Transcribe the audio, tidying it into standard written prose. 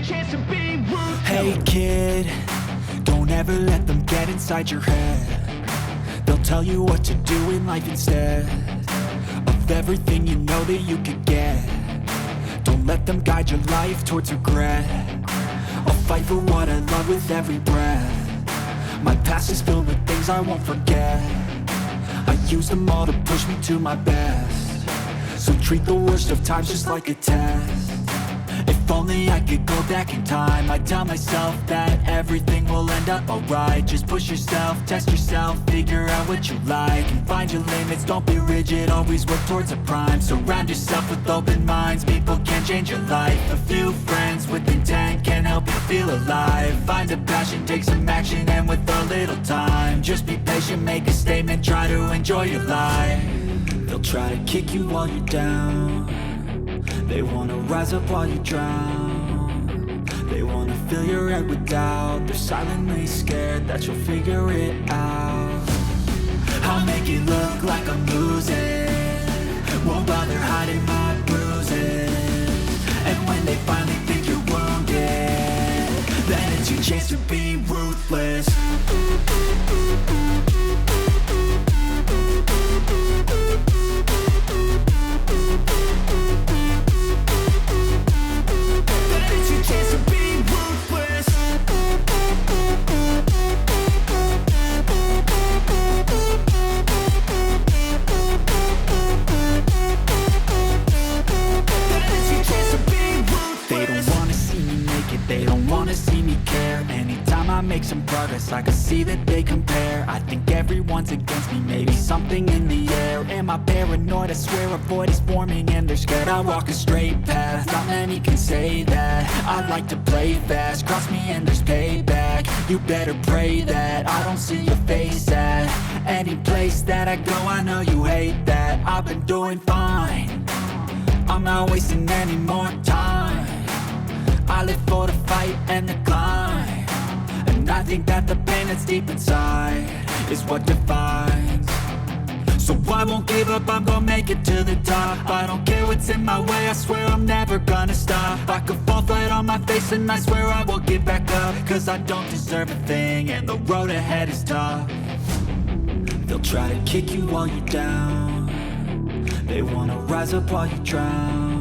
chance to be ruthless. Hey kid, don't ever let them get inside your head. They'll tell you what to do in life instead of everything you know that you could get. Don't let them guide your life towards regret. I'll fight for what I love with every breath. My past is filled with things I won't forget. I use them all to push me to my best. So treat the worst of times just like a test. If only I could go back in time, I'd tell myself that everything will end up alright. Just push yourself, test yourself, figure out what you like, and find your limits, don't be rigid, always work towards a prime. Surround yourself with open minds, people can change your life. A few friends with intent can help you feel alive. Find a passion, take some action, and with a little time, just be patient, make a statement, try to enjoy your life. They'll try to kick you while you're down. They wanna rise up while you drown. They wanna fill your head with doubt. They're silently scared that you'll figure it out. I'll make it look like I'm losing, won't bother hiding my bruises. And when they finally think you're wounded, then it's your chance to be ruthless. They don't wanna see me care. Anytime I make some progress, I can see that they compare. I think everyone's against me, maybe something in the air. Am I paranoid? I swear a void is forming and they're scared. I walk a straight path, not many can say that. I like to play fast, cross me and there's payback. You better pray that I don't see your face at any place that I go. I know you hate that. I've been doing fine, I'm not wasting any more time. I live for the fight and the climb, and I think that the pain that's deep inside is what defines. So I won't give up, I'm gonna make it to the top. I don't care what's in my way, I swear I'm never gonna stop. I could fall flat on my face and I swear I will get back up, cause I don't deserve a thing and the road ahead is tough. They'll try to kick you while you're down. They wanna rise up while you drown.